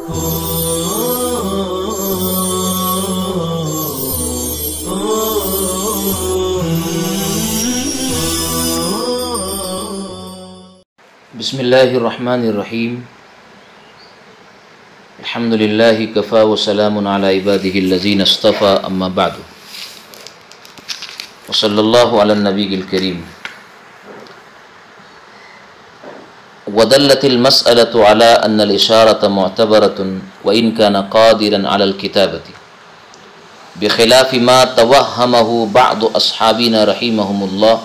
بسم اللہ الرحمن الرحیم الحمد للہ کفا وسلام علی عبادہ الذین اصطفى اما بعد وصلی اللہ علی النبی الکریم ودلت المسألة على أن الإشارة معتبرة وإن كان قادرا على الكتابة بخلاف ما توهمه بعض أصحابنا رحمهم الله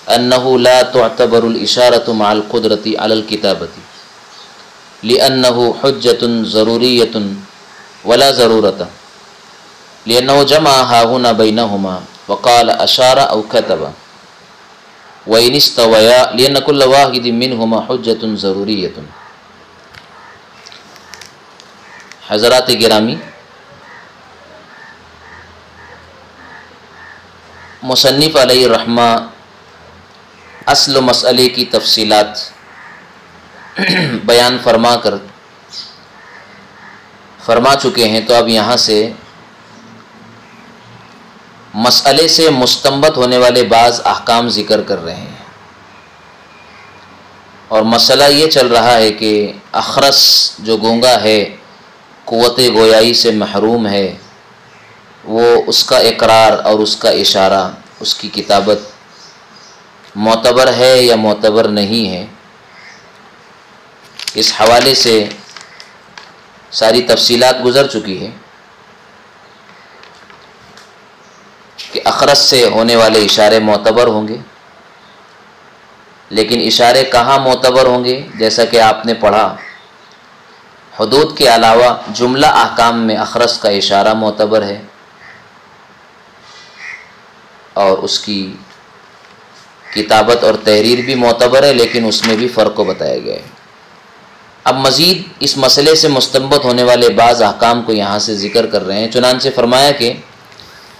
أنه لا تعتبر الإشارة مع القدرة على الكتابة لأنه حجة ضرورية ولا ضرورة لأنه جمع ها هنا بينهما وقال أشار أو كتب وإن استويا لأن كل واحد منهما حجة ضرورية. حضرات گرامی، مصنف علیہ الرحمہ اصل مسئلے کی تفصیلات بیان فرما چکے ہیں، تو اب یہاں سے مسئلے سے مستنبط ہونے والے بعض احکام ذکر کر رہے ہیں، اور مسئلہ یہ چل رہا ہے کہ اخرس جو گونگا ہے، قوت گویائی سے محروم ہے، وہ اس کا اقرار اور اس کا اشارہ، اس کی کتابت معتبر ہے یا معتبر نہیں ہے. اس حوالے سے ساری تفصیلات گزر چکی ہے کہ اخرس سے ہونے والے اشارے معتبر ہوں گے، لیکن اشارے کہاں معتبر ہوں گے؟ جیسا کہ آپ نے پڑھا، حدود کے علاوہ جملہ احکام میں اخرس کا اشارہ معتبر ہے اور اس کی کتابت اور تحریر بھی معتبر ہے، لیکن اس میں بھی فرق کو بتایا گیا ہے. اب مزید اس مسئلے سے مستنبط ہونے والے بعض احکام کو یہاں سے ذکر کر رہے ہیں. چنانچہ فرمایا کہ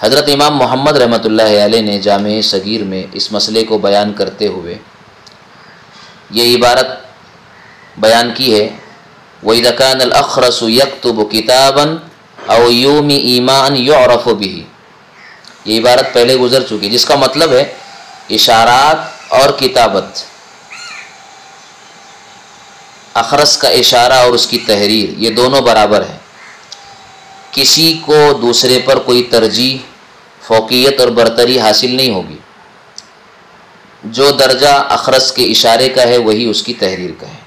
حضرت امام محمد رحمۃ اللہ علیہ نے جامع صغیر میں اس مسئلے کو بیان کرتے ہوئے یہ عبارت بیان کی ہے، وَإِذَا كَانَ الْأَخْرَسُ يَكْتُبُ كِتَابًا أَوْ يُومِي إِيمَاءً يُعْرَفُ بِهِ. یہ عبارت پہلے گزر چکی، جس کا مطلب ہے اشارات اور کتابت، اخرس کا اشارہ اور اس کی تحریر، یہ دونوں برابر ہیں. کسی کو دوسرے پر کوئی ترجیح، فوقیت اور برتری حاصل نہیں ہوگی. جو درجہ اخرس کے اشارے کا ہے وہی اس کی تحریر کا ہے.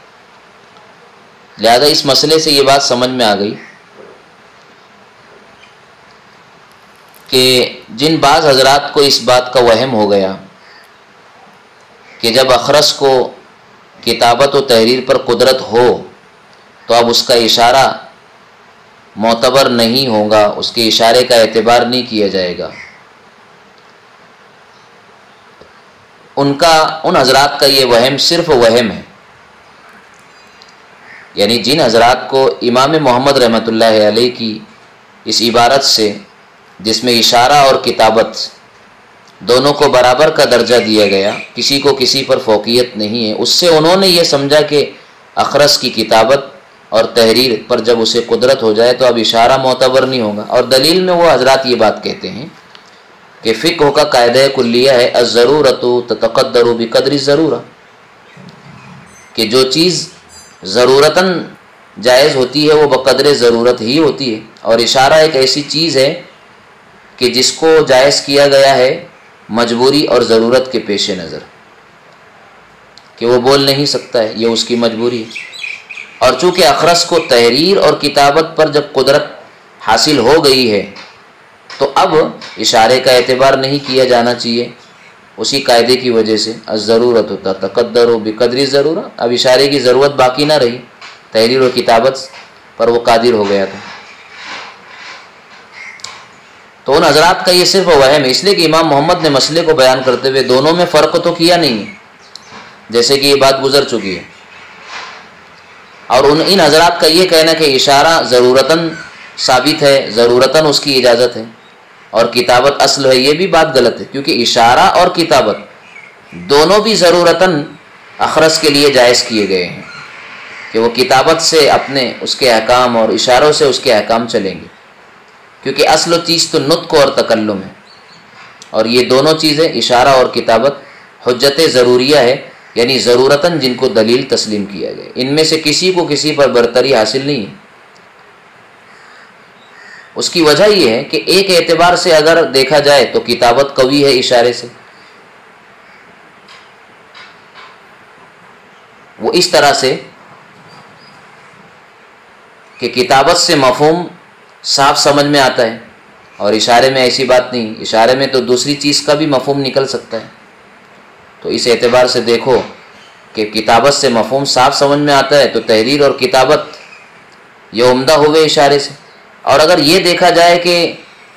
لہذا اس مسئلے سے یہ بات سمجھ میں آ گئی کہ جن بعض حضرات کو اس بات کا وہم ہو گیا کہ جب اخرس کو کتابت و تحریر پر قدرت ہو تو اب اس کا اشارہ معتبر نہیں ہوگا، اس کے اشارے کا اعتبار نہیں کیا جائے گا، ان حضرات کا یہ وہم صرف وہم ہے. یعنی جن حضرات کو امام محمد رحمۃ اللہ علیہ کی اس عبارت سے، جس میں اشارہ اور کتابت دونوں کو برابر کا درجہ دیا گیا، کسی کو کسی پر فوقیت نہیں ہے، اس سے انہوں نے یہ سمجھا کہ اخرس کی کتابت اور تحریر پر جب اسے قدرت ہو جائے تو اب اشارہ معتبر نہیں ہوگا. اور دلیل میں وہ حضرات یہ بات کہتے ہیں کہ فقہ کا قاعدہ کلیہ ہے الضرورۃ تتقدر بقدر الضرورہ، کہ جو چیز ضرورتاً جائز ہوتی ہے وہ بقدر ضرورت ہی ہوتی ہے، اور اشارہ ایک ایسی چیز ہے کہ جس کو جائز کیا گیا ہے مجبوری اور ضرورت کے پیش نظر، کہ وہ بول نہیں سکتا ہے، یہ اس کی مجبوری ہے. اور چونکہ اخرس کو تحریر اور کتابت پر جب قدرت حاصل ہو گئی ہے تو اب اشارے کا اعتبار نہیں کیا جانا چاہیے، اسی قاعدے کی وجہ سے الضرورۃ تتقدر بقدر الضرورہ، اب اشارے کی ضرورت باقی نہ رہی، تحریر اور کتابت پر وہ قادر ہو گیا تھا. تو ان حضرات کا یہ صرف وہم ہے، اس لیے کہ امام محمد نے مسئلے کو بیان کرتے ہوئے دونوں میں فرق تو کیا نہیں ہے، جیسے کہ یہ بات گزر چکی ہے. اور ان حضرات کا یہ کہنا کہ اشارہ ضرورتاً ثابت ہے، ضرورتاً اس کی اجازت ہے، اور کتابت اصل ہے، یہ بھی بات غلط ہے، کیونکہ اشارہ اور کتابت دونوں بھی ضرورتاً اخرس کے لیے جائز کیے گئے ہیں. کہ وہ کتابت سے اپنے اس کے احکام اور اشاروں سے اس کے احکام چلیں گے، کیونکہ اصل و چیز تو نطق اور تکلم ہے، اور یہ دونوں چیزیں اشارہ اور کتابت حجت ضروریہ ہے، یعنی ضرورتاً جن کو دلیل تسلیم کیا گیا، ان میں سے کسی کو کسی پر برتری حاصل نہیں ہے۔ اس کی وجہ یہ ہے کہ ایک اعتبار سے اگر دیکھا جائے تو کتابت قوی ہے اشارے سے، وہ اس طرح سے کہ کتابت سے مفہوم صاف سمجھ میں آتا ہے، اور اشارے میں ایسی بات نہیں، اشارے میں تو دوسری چیز کا بھی مفہوم نکل سکتا ہے۔ تو اس اعتبار سے دیکھو کہ کتابت سے مفہوم صاف سمجھ میں آتا ہے تو تحریر اور کتابت یہ عمدہ ہوئے اشارے سے۔ اور اگر یہ دیکھا جائے کہ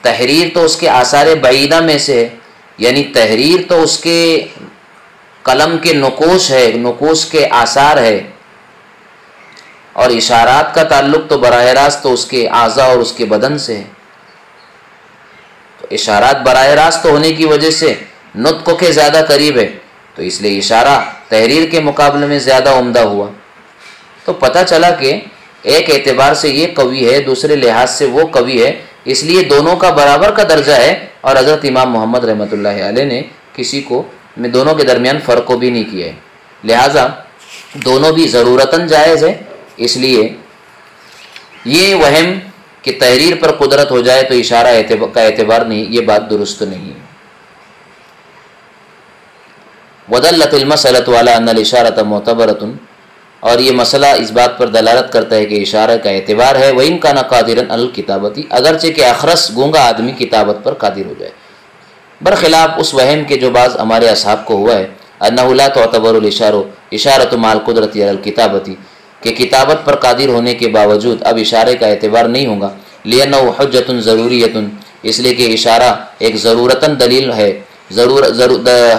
تحریر تو اس کے آثار بعیدہ میں سے ہے، یعنی تحریر تو اس کے قلم کے نقوش ہے، نقوش کے آثار ہے، اور اشارات کا تعلق تو براہ راست تو اس کے اعضاء اور اس کے بدن سے ہے، تو اشارات براہ راست ہونے کی وجہ سے نطق کے زیادہ قریب ہے، تو اس لیے اشارہ تحریر کے مقابلے میں زیادہ عمدہ ہوا۔ تو پتہ چلا کہ ایک اعتبار سے یہ قوی ہے، دوسرے لحاظ سے وہ قوی ہے، اس لیے دونوں کا برابر کا درجہ ہے، اور حضرت امام محمد رحمۃ اللہ علیہ نے کسی کو میں دونوں کے درمیان فرق کو بھی نہیں کیا ہے، لہٰذا دونوں بھی ضرورتاً جائز ہے۔ اس لیے یہ وہم کہ تحریر پر قدرت ہو جائے تو اشارہ کا اعتبار نہیں، یہ بات درست نہیں ہے۔ وَدَلَّتِ الْمَسْأَلَةُ عَلَىٰ أَنَّ الْإِشَارَةَ مُعْتَبَرَةٌ، اور یہ مسئلہ اس بات پر دلالت کرتا ہے کہ اشارہ کا اعتبار ہے، وَإِنْ كَانَ قَادِرًا عَلَى الْكِتَابَةِ، اگرچہ کہ اخرس گونگا آدمی کتابت پر قادر ہو جائے، برخلاف اس وہم کے جو بعض ہمارے اصحاب کو ہوا ہے، أَنَّهُ لَا تُعْتَبَرُ الْإِشَارَةُ مَعَ الْقُدْرَةِ عَلَى الْكِتَابَةِ، کہ کتابت پر قادر ہونے کے باوجود اب اشارے کا اعتبار نہیں ہوگا، لِأَنَّهُ حُجَّةٌ ضَرُورِيَّةٌ، اس لیے کہ اشارہ ایک ضرورتاً دلیل ہے،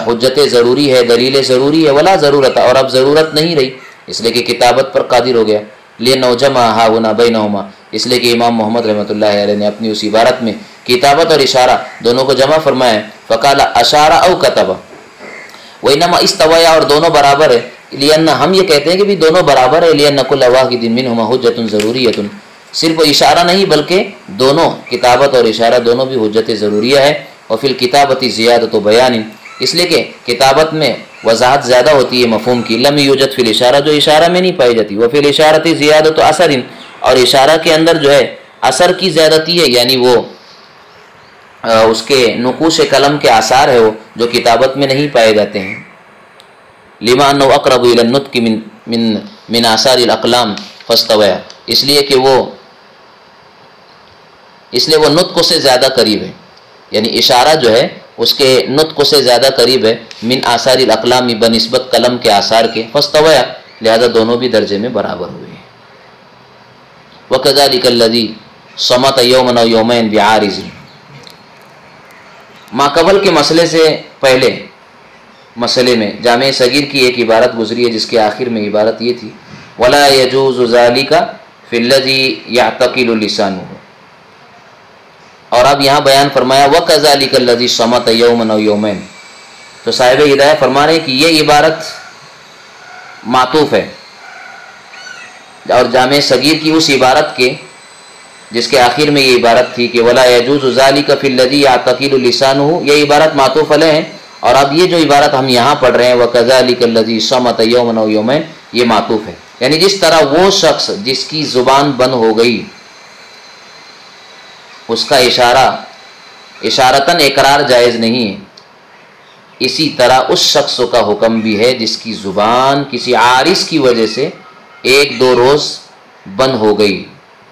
حجت ضروری ہے، دلیل ضروری ہے، ولا ضرورت، اور اب ضرورت نہیں رہی، اس لیے کہ کتابت پر قادر ہو گیا، لِأَنَّهُ جَمَعَ هَٰهُنَا بَيْنَهُمَا، اس لیے کہ امام محمد رحمۃ اللہ علیہ نے اپنی اس عبارت میں کتابت اور اشارہ دونوں کو جمع فرمایا ہے، فقال اشارہ او کتبہ، وإنما استویا، اور دونوں برابر ہے، لأن ہم یہ کہتے ہیں کہ بھی دونوں برابر ہے، لأن كل واحد منهما حجة ضروریۃ، صرف اشارہ نہیں بلکہ دونوں کتابت اور اشارہ دونوں بھی حجت ضروریہ ہے، اور فی الکتابت زیادۃ بیان، اس لیے کہ کتابت میں وضاحت زیادہ ہوتی ہے مفہوم کی، لم یوجد فی الاشارہ، جو اشارہ میں نہیں پائی جاتی، وفی الاشارۃ زیادۃ اثر، اور اشارہ کے اندر جو ہے اثر کی زیادتی ہے، یعنی وہ اس کے نقوش قلم کے آثار ہے وہ جو کتابت میں نہیں پائے جاتے ہیں، لما انہ اقرب الی النطق من آثار الاقلام فاستوى، اس لیے وہ نطق سے زیادہ قریب ہے، یعنی اشارہ جو ہے اس کے نطق سے زیادہ قریب ہے، من آثار الاقلام، بنسبت قلم کے آثار کے، فاستوى، لہذا دونوں بھی درجے میں برابر ہوئے ہیں۔ وَكَذَلِكَ الَّذِي صَمَتَ يَوْمًا أَوْ يَوْمَيْنِ بِعَارِضٍ، ماقبل کے مسئلے سے پہلے مسئلے میں جامع صغیر کی ایک عبارت گزری ہے، جس کے آخر میں عبارت یہ تھی، وَلَا يَجُوزُ ذَلِكَ فِي الَّذِي يَعْتَقِلُ لِسَانُهُ، اور اب یہاں بیان فرمایا وَكَذَلِكَ الَّذِي صَمَتَ يَوْمًا أَوْ يَوْمَيْنِ، تو صاحب ہدایہ فرما رہے ہیں کہ یہ عبارت معطوف ہے، اور جامع صغیر کی اس عبارت کے جس کے آخر میں یہ عبارت تھی کہ وَلَا يَجُوزُ ذَلِكَ فِي الَّذِي يَعْتَقِلُ لِسَانُهُ، یہ عبارت معطوف علیہ ہے، اور اب یہ جو عبارت ہم یہاں پڑھ رہے ہیں وَكَذَلِكَ الَّذِي صَمَتَ يَوْمًا أَوْ يَوْمَيْنِ، یہ معطوف ہے، یعنی جس طرح وہ شخص جس کی زبان بند ہو گئی اس کا اشارتاً اقرار جائز نہیں ہے، اسی طرح اس شخص کا حکم بھی ہے جس کی زبان کسی عارض کی وجہ سے ایک دو روز بند ہو گئی،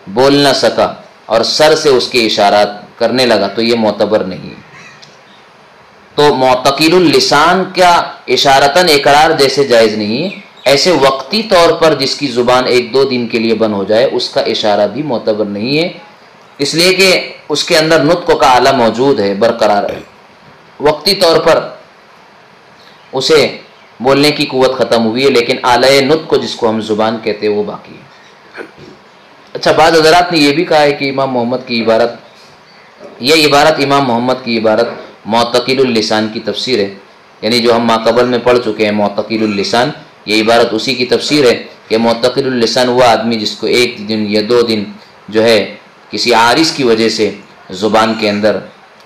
بول نہ سکا اور سر سے اس کے اشارات کرنے لگا، تو یہ معتبر نہیں۔ تو معتقل اللسان کا اشارتاً اقرار جیسے جائز نہیں ہے، ایسے وقتی طور پر جس کی زبان ایک دو دن کے لیے بند ہو جائے اس کا اشارہ بھی معتبر نہیں ہے، اس لیے کہ اس کے اندر نطق کا آلہ موجود ہے، برقرار ہے، وقتی طور پر اسے بولنے کی قوت ختم ہوئی ہے، لیکن آلہ نطق جس کو ہم زبان کہتے ہیں وہ باقی ہے۔ اچھا، بعض حضرات نے یہ بھی کہا ہے کہ امام محمد کی عبارت، یہ عبارت امام محمد کی عبارت معتقل اللسان کی تفسیر ہے، یعنی جو ہم ماقبل میں پڑھ چکے ہیں معتقل اللسان، یہ عبارت اسی کی تفسیر ہے، کہ معتقل اللسان وہ آدمی جس کو ایک دن یا 2 دن جو ہے کسی عارض کی وجہ سے زبان کے اندر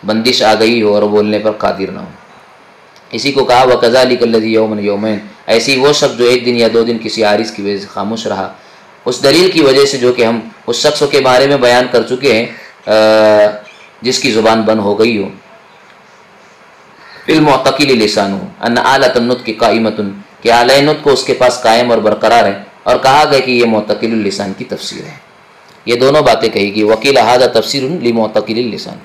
بندش آ گئی ہو اور بولنے پر قادر نہ ہو۔ اسی کو کہا وَكَذَلِكَ الَّذِي يَوْمًا يَوْمَيْنِ، ایسی وہ شخص جو ایک دن یا 2 دن کسی عارض کی وجہ سے خاموش رہا، اس دلیل کی وجہ سے جو کہ ہم اس شخص کے بارے میں بیان کر چکے ہیں جس کی زبان بند ہو گئی ہو۔ فی المعتقل لسانہ ان آلۃ النطق قائمۃ، کہ اعلی نطق کو اس کے پاس قائم اور برقرار ہے، اور کہا گیا کہ یہ معتقل اللسان کی تفسیر ہے۔ یہ دونوں باتیں کہی گئی، وقیل ھذا تفسیر لمعتقل اللسان۔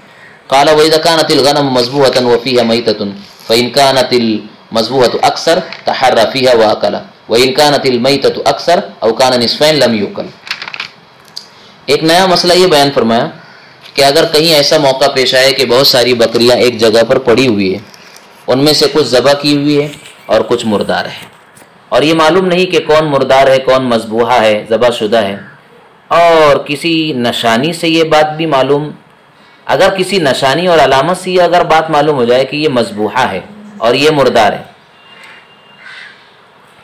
قال وإذا كانت الغنم مذبوحة وفيها ميتة فإن كانت المذبوحة أكثر تحرى فيها وأكل وإن كانت الميتة أكثر أو كان نصفين لم يؤكل۔ ایک نیا مسئلہ یہ بیان فرمایا کہ اگر کہیں ایسا موقع پیش آئے کہ بہت ساری بکریاں ایک جگہ پر پڑی ہوئی ہے، ان میں سے کچھ ذبح کی ہوئی ہے اور کچھ مردار ہے، اور یہ معلوم نہیں کہ کون مردار ہے کون مذبوحہ ہے ذبح شدہ ہے، اور کسی نشانی سے یہ بات بھی معلوم، اگر کسی نشانی اور علامت سے یہ اگر بات معلوم ہو جائے کہ یہ مذبوحہ ہے اور یہ مردار ہے،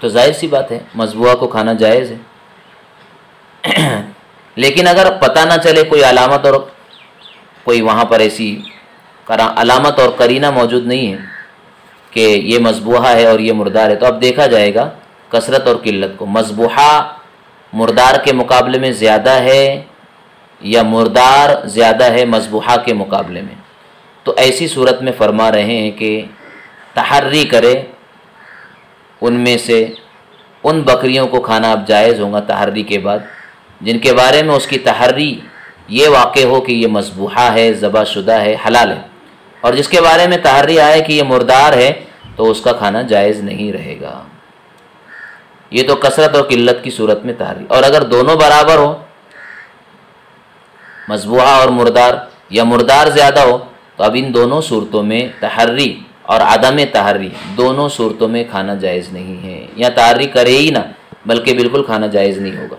تو ظاہر سی بات ہے مذبوحہ کو کھانا جائز ہے۔ لیکن اگر پتہ نہ چلے، کوئی علامت اور کوئی وہاں پر ایسی علامت اور قرینہ موجود نہیں ہے کہ یہ مذبوحہ ہے اور یہ مردار ہے، تو اب دیکھا جائے گا کثرت اور قلت کو، مذبوحہ مردار کے مقابلے میں زیادہ ہے یا مردار زیادہ ہے مذبوحہ کے مقابلے میں۔ تو ایسی صورت میں فرما رہے ہیں کہ تحری کرے، ان میں سے ان بکریوں کو کھانا اب جائز ہوگا تحری کے بعد جن کے بارے میں اس کی تحری یہ واقع ہو کہ یہ مذبوحہ ہے ذبح شدہ ہے حلال ہے، اور جس کے بارے میں تحری آئے کہ یہ مردار ہے تو اس کا کھانا جائز نہیں رہے گا۔ یہ تو کثرت اور قلت کی صورت میں تحری، اور اگر دونوں برابر ہو مذبوحہ اور مردار یا مردار زیادہ ہو تو اب ان دونوں صورتوں میں تحری اور عدم تحری دونوں صورتوں میں کھانا جائز نہیں ہے، یا تحری کرے ہی نہ بلکہ بالکل کھانا جائز نہیں ہوگا۔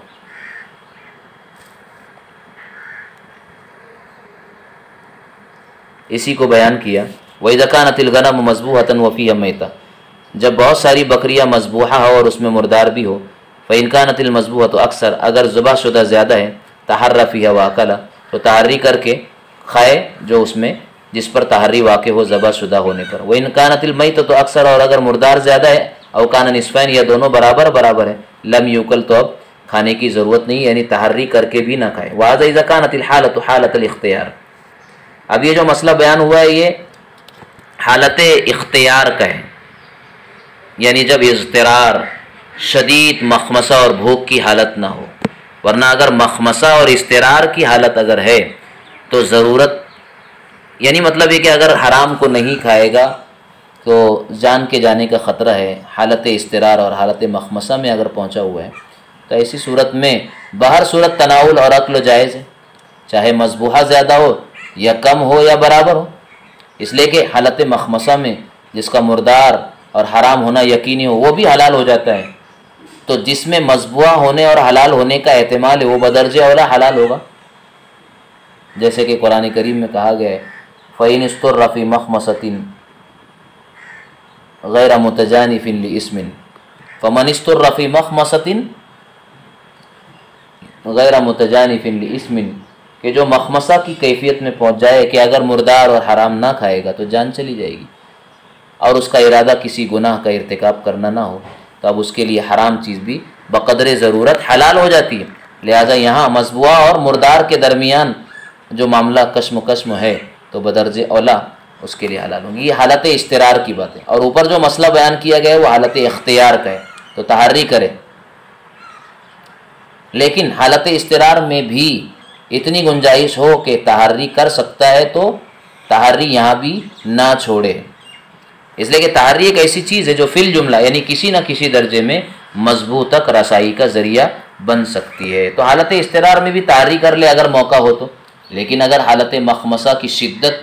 اسی کو بیان کیا وَإِذَا كَانَتِ الْغَنَمُ مَذْبُوحَةً وَفِيهَا مَيْتَةٌ، جب بہت ساری بکریاں مذبوحہ ہو اور اس میں مردار بھی ہو، فَإِنْ كَانَتِ الْمَذْبُوحَةُ أَكْثَرَ، اگر ذبح شدہ زیادہ ہے، تحرّى فِيهَا وَأَكَلَ، تو تحری کر کے کھائے جو اس میں جس پر تحری واقع ہو ذبح شدہ ہونے پر۔ وَإِنْ كَانَتِ الْمَيْتَةُ أَكْثَرَ، اور اگر مردار زیادہ ہے، أَوْ كَانَ نِصْفَيْنِ، یا دونوں برابر ہے، لم یوکل، تو اب کھانے کی ضرورت نہیں، یعنی تحری کر کے بھی نہ کھائے۔ وَهَذَا إِذَا كَانَتِ الْحَالَةُ حَالَةَ الْاخْتِيَارِ، اب یہ جو مسئلہ بیان ہوا ہے یہ حالت اختیار کا ہے، یعنی جب اضطرار، شدید مخمصہ اور بھوک کی حالت نہ ہو، ورنہ اگر مخمصہ اور اضطرار کی حالت اگر ہے تو ضرورت، یعنی مطلب یہ کہ اگر حرام کو نہیں کھائے گا تو جان کے جانے کا خطرہ ہے، حالت اضطرار اور حالت مخمصہ میں اگر پہنچا ہوا ہے تو ایسی صورت میں بہر صورت تناول اور اکل جائز ہے، چاہے مذبوحہ زیادہ ہو یا کم ہو یا برابر ہو، اس لیے کہ حالت مخمصہ میں جس کا مردار اور حرام ہونا یقینی ہو وہ بھی حلال ہو جاتا ہے، تو جس میں مذبوحہ ہونے اور حلال ہونے کا احتمال ہے وہ بدرجہ اولا حلال ہوگا، جیسے کہ قرآن کریم میں کہا گیا ہے فَإِنِ اسْتُرَّ فِي مَخْمَصَةٍ غَيْرَ مُتَجَانِفٍ لِإِثْمٍ فَمَنِ اسْتُرَّ فِي مَخْمَصَةٍ غَيْرَ مُتَجَانِفٍ لِإِثْمٍ، کہ جو مخمصہ کی کیفیت میں پہنچ جائے کہ اگر مردار اور حرام نہ کھائے گا تو جان چلی جائے گی، اور اس کا ارادہ کسی گناہ کا ارتکاب کرنا نہ ہو، تو اب اس کے لیے حرام چیز بھی بقدر ضرورت حلال ہو جاتی ہے۔ لہٰذا یہاں مذبوحہ اور مردار کے درمیان جو معاملہ کشم کشم ہے تو بدرجہ اولا اس کے لیے حلال ہوگی۔ یہ حالت اضطرار کی بات ہے، اور اوپر جو مسئلہ بیان کیا گیا ہے وہ حالت اختیار کا ہے، تو تحری کرے، لیکن حالت اضطرار میں بھی اتنی گنجائش ہو کہ تحری کر سکتا ہے تو تحری یہاں بھی نہ چھوڑے، اس لیے کہ تحری ایک ایسی چیز ہے جو فی الجملہ یعنی کسی نہ کسی درجے میں مضبوط تک رسائی کا ذریعہ بن سکتی ہے، تو حالت اضطرار میں بھی تحری کر لے اگر موقع ہو تو، لیکن اگر حالت مخمصہ کی شدت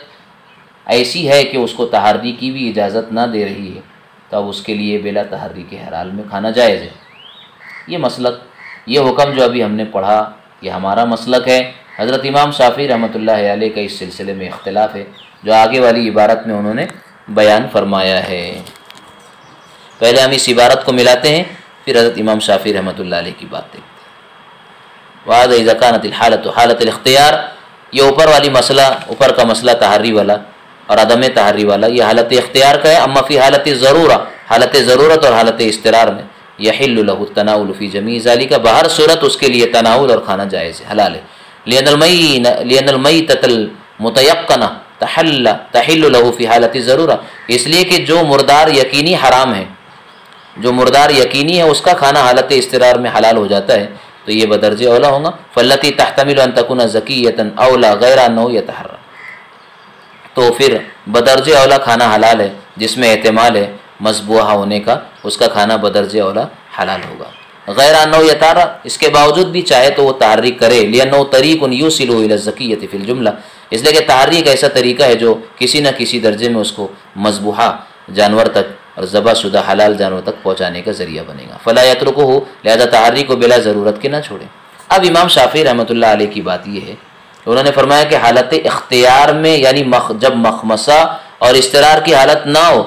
ایسی ہے کہ اس کو تحری کی بھی اجازت نہ دے رہی ہے تو اب اس کے لیے بلا تحری کے حلال میں کھانا جائز ہے۔ یہ مسلک، یہ حکم جو ابھی ہم نے پڑھا یہ ہمارا مسلک ہے۔ حضرت امام شافعی رحمۃ اللہ علیہ کا اس سلسلے میں اختلاف ہے جو آگے والی عبارت میں انہوں نے بیان فرمایا ہے۔ پہلے ہم اس عبارت کو ملاتے ہیں پھر حضرت امام شافعی رحمۃ اللہ علیہ کی بات دیکھتے ہیں، وَهَذَا إِذَا كَانَتِ الْحَالَةُ حالت الاختیار، یہ اوپر والی مسئلہ، اوپر کا مسئلہ تحری والا اور عدم تحری والا، یہ حالت اختیار کا ہے. اما فی حالت ضرورہ، حالت ضرورت اور حالت استرار میں یحل له التناول فی جمیع ذالک، بہر صورت اس کے لیے تناول اور کھانا جائز ہے، حلال ہے. لأن المیتۃ المتیقنہ تحل له فی حالت ضرورہ، اس لیے کہ جو مردار یقینی حرام ہے، جو مردار یقینی ہے، اس کا کھانا حالت استرار میں حلال ہو جاتا ہے، تو یہ بدرجہ اولا ہوگا. فالتی تحتمل ان تکون زکیۃ اولا غیر انہ یتحرم، تو پھر بدرجہ اولا کھانا حلال ہے جس میں احتمال ہے مذبوحہ ہونے کا، اس کا کھانا بدرجہ اولا حلال ہوگا. غیر انہ یتحرم، اس کے باوجود بھی چاہے تو وہ تحری کرے، لأنہ طریق یوصل الی الزکیۃ فی الجملہ، اس لیے کہ تحری ایک ایسا طریقہ ہے جو کسی نہ کسی درجے میں اس کو مذبوحہ جانور تک اور ذبح شدہ حلال جانور تک پہنچانے کا ذریعہ بنے گا. فلا یترکہ، لہذا تحری کو بلا ضرورت کے نہ چھوڑیں. اب امام شافعی رحمۃ اللہ علیہ کی بات یہ ہے، انہوں نے فرمایا کہ حالت اختیار میں، یعنی جب مخمصہ اور استرار کی حالت نہ ہو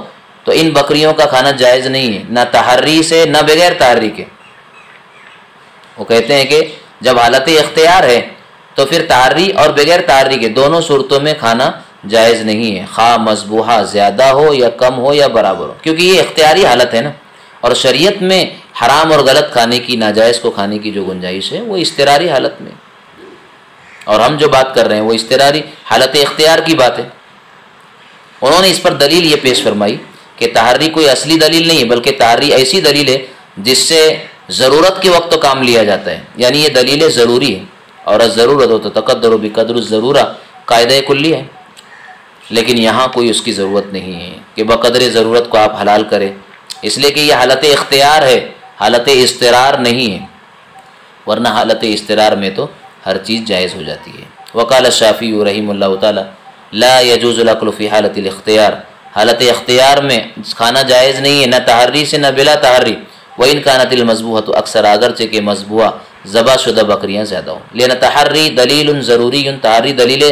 تو ان بکریوں کا کھانا جائز نہیں ہے، نہ تحری سے نہ بغیر تحری کے. وہ کہتے ہیں کہ جب حالت اختیار ہے تو پھر تحری اور بغیر تحری کے دونوں صورتوں میں کھانا جائز نہیں ہے، خواہ مذبوحہ زیادہ ہو یا کم ہو یا برابر ہو، کیونکہ یہ اختیاری حالت ہے نا. اور شریعت میں حرام اور غلط کھانے کی، ناجائز کو کھانے کی جو گنجائش ہے وہ استراری حالت میں، اور ہم جو بات کر رہے ہیں وہ استراری حالت اختیار کی بات ہے. انہوں نے اس پر دلیل یہ پیش فرمائی کہ تحری کوئی اصلی دلیل نہیں ہے، بلکہ تحری ایسی دلیل ہے جس سے ضرورت کے وقت تو کام لیا جاتا ہے، یعنی یہ دلیل ضروری ہے، اور ضرورت ہو تو تقدر بقدر الضرورہ قاعدہ کلی ہے. لیکن یہاں کوئی اس کی ضرورت نہیں ہے کہ بقدر ضرورت کو آپ حلال کریں، اس لیے کہ یہ حالت اختیار ہے، حالت استرار نہیں ہے، ورنہ حالت استرار میں تو ہر چیز جائز ہو جاتی ہے. وقال الشافعی رحمہ اللہ تعالی لا يجوز الاكل فی حالت الاختیار، حالت اختیار میں کھانا جائز نہیں ہے، نہ تحری سے نہ بلا تحری. وَإِنْ كَانَتِ الْمَذْبُوحَةُ اکثر، اگرچہ کہ مذبوحہ ذبح شدہ بکریاں زیادہ ہوں. لأن تحری دلیل ضروری، تحری دلیل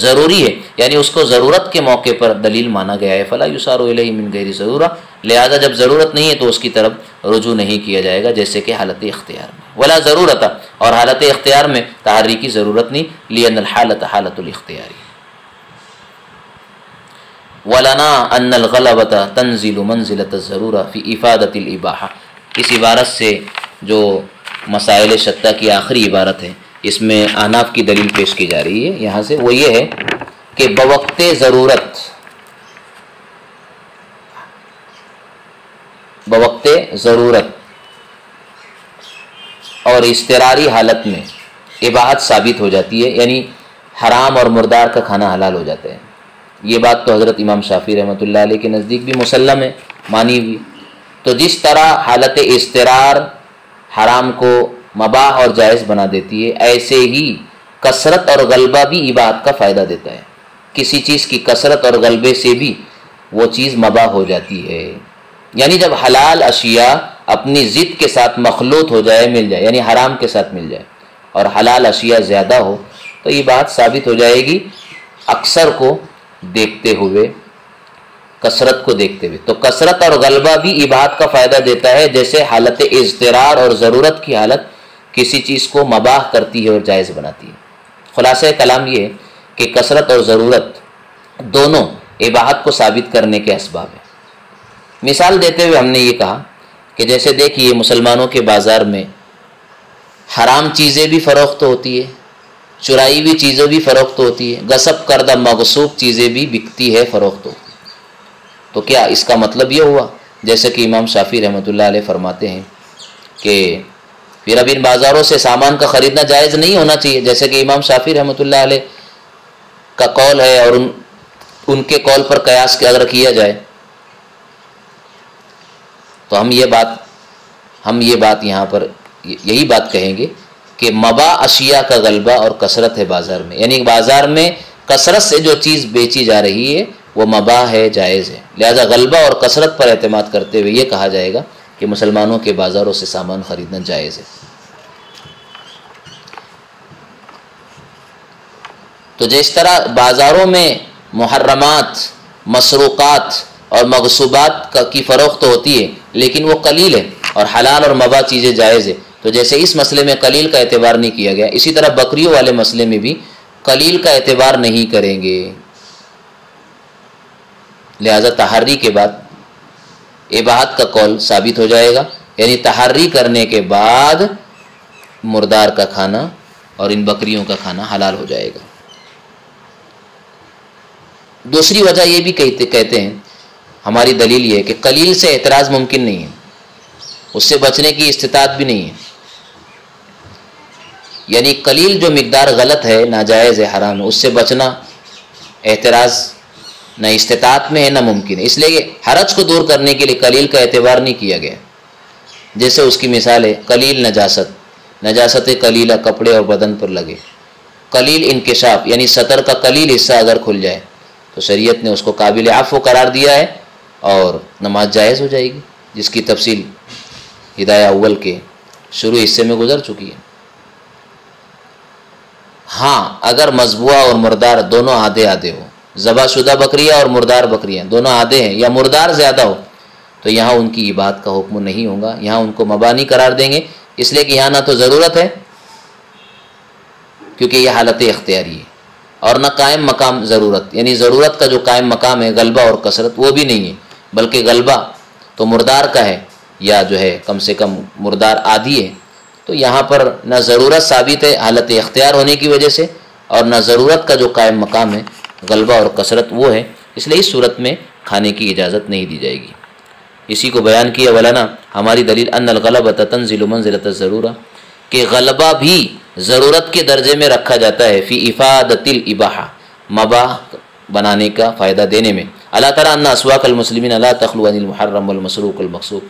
ضروری ہے، یعنی اس کو ضرورت کے موقع پر دلیل مانا گیا ہے. فلا يُسار إليه من غیر ضرورہ، لہذا جب ضرورت نہیں ہے تو اس کی طرف رجوع نہیں کیا جائے گا، جیسے کہ حالت اختیار میں. ولا ضرورت، اور حالت اختیار میں تحری کی ضرورت نہیں. لأن الحالۃ حالۃ الاختیار. ولنا ان الغلبۃ تنزل منزلۃ الضرورہ فی افادۃ الاباحہ. اس عبارت سے جو مسائل شتہ کی آخری عبارت ہے، اس میں احناف کی دلیل پیش کی جا رہی ہے یہاں سے، وہ یہ ہے کہ بوقت ضرورت، بوقت ضرورت اور اضطراری حالت میں اباحت ثابت ہو جاتی ہے، یعنی حرام اور مردار کا کھانا حلال ہو جاتا ہے. یہ بات تو حضرت امام شافعی رحمۃ اللہ علیہ کے نزدیک بھی مسلم ہے، مانی ہوئی. تو جس طرح حالت اضطرار حرام کو مباح اور جائز بنا دیتی ہے، ایسے ہی کثرت اور غلبہ بھی اباحت کا فائدہ دیتا ہے. کسی چیز کی کثرت اور غلبے سے بھی وہ چیز مباح ہو جاتی ہے. یعنی جب حلال اشیاء اپنی ضد کے ساتھ مخلوط ہو جائے، مل جائے، یعنی حرام کے ساتھ مل جائے، اور حلال اشیاء زیادہ ہو تو یہ بات ثابت ہو جائے گی اکثر کو دیکھتے ہوئے، کثرت کو دیکھتے ہوئے. تو کثرت اور غلبہ بھی اباحت کا فائدہ دیتا ہے، جیسے حالت اضطرار اور ضرورت کی حالت کسی چیز کو مباح کرتی ہے اور جائز بناتی ہے. خلاصہ کلام یہ ہے کہ کثرت اور ضرورت دونوں اباحت کو ثابت کرنے کے اسباب ہیں. مثال دیتے ہوئے ہم نے یہ کہا کہ جیسے دیکھیے مسلمانوں کے بازار میں حرام چیزیں بھی فروخت ہوتی ہے، چرائی ہوئی چیزیں بھی فروخت ہوتی ہے، غصب کردہ مغصوب چیزیں بھی بکتی ہے، فروخت ہوتی ہے. تو کیا اس کا مطلب یہ ہوا جیسے کہ امام شافعی رحمۃ اللہ علیہ فرماتے ہیں کہ پھر اب ان بازاروں سے سامان کا خریدنا جائز نہیں ہونا چاہیے، جیسے کہ امام شافعی رحمۃ اللہ علیہ کا قول ہے، اور ان کے قول پر قیاس کے اگر کیا جائے تو ہم یہ بات یہاں پر یہی بات کہیں گے کہ مباح اشیاء کا غلبہ اور کثرت ہے بازار میں، یعنی بازار میں کثرت سے جو چیز بیچی جا رہی ہے وہ مباح ہے، جائز ہے. لہذا غلبہ اور کثرت پر اعتماد کرتے ہوئے یہ کہا جائے گا کہ مسلمانوں کے بازاروں سے سامان خریدنا جائز ہے. تو جس طرح بازاروں میں محرمات، مسروقات اور مغصوبات کی فروخت ہوتی ہے لیکن وہ قلیل ہے، اور حلال اور مباح چیزیں جائز ہے، تو جیسے اس مسئلے میں قلیل کا اعتبار نہیں کیا گیا، اسی طرح بکریوں والے مسئلے میں بھی قلیل کا اعتبار نہیں کریں گے۔ لہذا تحری کے بعد اباحت کا قول ثابت ہو جائے گا، یعنی تحری کرنے کے بعد مردار کا کھانا اور ان بکریوں کا کھانا حلال ہو جائے گا۔ دوسری وجہ یہ بھی کہتے ہیں، ہماری دلیل یہ ہے کہ قلیل سے اعتراض ممکن نہیں ہے، اس سے بچنے کی استطاعت بھی نہیں ہے، یعنی قلیل جو مقدار غلط ہے، ناجائز ہے، حرام ہے، اس سے بچنا اعتراض نہ استطاعت میں ہے نہ ممکن ہے، اس لیے حرج کو دور کرنے کے لیے قلیل کا اعتبار نہیں کیا گیا۔ جیسے اس کی مثال ہے قلیل نجاست قلیلہ کپڑے اور بدن پر لگے، قلیل انکشاف یعنی سطر کا قلیل حصہ اگر کھل جائے تو شریعت نے اس کو قابل عفو قرار دیا ہے اور نماز جائز ہو جائے گی، جس کی تفصیل ہدایہ اول کے شروع حصے میں گزر چکی ہے۔ ہاں اگر مذبوحہ اور مردار دونوں آدھے آدھے ہو، ذبح شدہ بکریاں اور مردار بکریاں دونوں آدھے ہیں یا مردار زیادہ ہو، تو یہاں ان کی اباحت کا حکم نہیں ہوگا، یہاں ان کو مبانی قرار دیں گے، اس لیے کہ یہاں نہ تو ضرورت ہے کیونکہ یہ حالت اختیاری ہے، اور نہ قائم مقام ضرورت، یعنی ضرورت کا جو قائم مقام ہے غلبہ اور کثرت وہ بھی نہیں ہے، بلکہ غلبہ تو مردار کا ہے یا جو ہے کم سے کم مردار آدھی ہے، تو یہاں پر نہ ضرورت ثابت ہے حالت اختیار ہونے کی وجہ سے، اور نہ ضرورت کا جو قائم مقام ہے غلبہ اور کثرت وہ ہے، اس لیے اس صورت میں کھانے کی اجازت نہیں دی جائے گی۔ اسی کو بیان کیا ولانا ہماری دلیل ان الغلبۃ تنزل منزلۃ الضرورہ، کہ غلبہ بھی ضرورت کے درجے میں رکھا جاتا ہے، فی افادۃ الاباحہ مباح بنانے کا فائدہ دینے میں۔ اللہ تعالیٰ ان اسواق المسلمین لا تخلو عن المحرم والمسروق والمغصوب،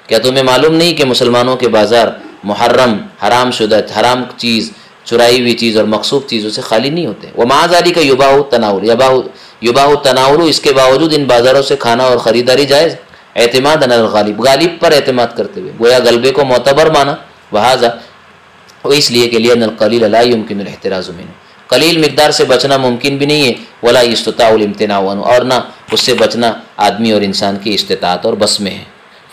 کیا تمہیں معلوم نہیں کہ مسلمانوں کے بازار محرم، حرام شدہ، حرام چیز، چرائی ہوئی چیز اور مغصوب چیزوں سے خالی نہیں ہوتے؟ ومع ذلک یباح التناول، اس کے باوجود ان بازاروں سے کھانا اور خریداری جائز، اعتماد علی الغالب، غالب پر اعتماد کرتے ہوئے، گویا غلبے کو معتبر مانا، وہذا وہ اس لیے کہ لأن القلیل لا يمكن الاحتراز منه، قلیل مقدار سے بچنا ممکن بھی نہیں ہے، ولا يستطاع الامتناع عنه، اور نہ اس سے بچنا آدمی اور انسان کی استطاعت اور بس میں ہے۔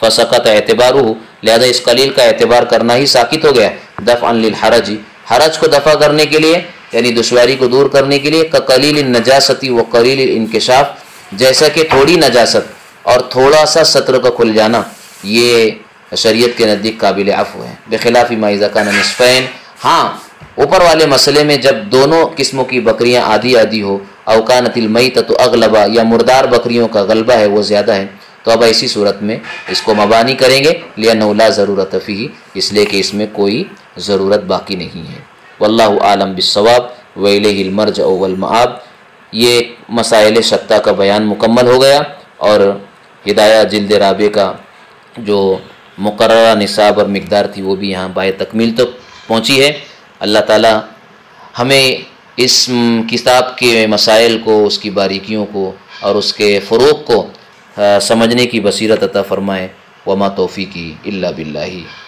فسقط اعتبارہ، لہذا اس قلیل کا اعتبار کرنا ہی ساقط ہو گیا، دفعا للحرج، حرج کو دفع کرنے کے لیے یعنی دشواری کو دور کرنے کے لیے، کقلیل النجاست و قلیل الانکشاف، جیسا کہ تھوڑی نجاست اور تھوڑا سا سطر کا کھل جانا یہ شریعت کے نزدیک قابل عفو ہے، بخلاف ما اذا کان نصفین، ہاں اوپر والے مسئلے میں جب دونوں قسموں کی بکریاں آدھی آدھی ہو، او کانت المیتۃ اغلبا، یا مردار بکریوں کا غلبہ ہے وہ زیادہ ہے، تو اب ایسی صورت میں اس کو مبانی کریں گے، لأنہ لا ضرورت فیہ، اس لیے کہ اس میں کوئی ضرورت باقی نہیں ہے۔ واللہ عالم بالصواب والیہ المرجع والمآب۔ یہ مسائل شتہ کا بیان مکمل ہو گیا، اور ہدایہ جلد رابع کا جو مقررہ نصاب اور مقدار تھی وہ بھی یہاں بائے تکمیل تک پہنچی ہے۔ اللہ تعالی ہمیں اس کتاب کے مسائل کو، اس کی باریکیوں کو اور اس کے فروغ کو سمجھنے کی بصیرت عطا فرمائے۔ وما توفیقی الا باللہ۔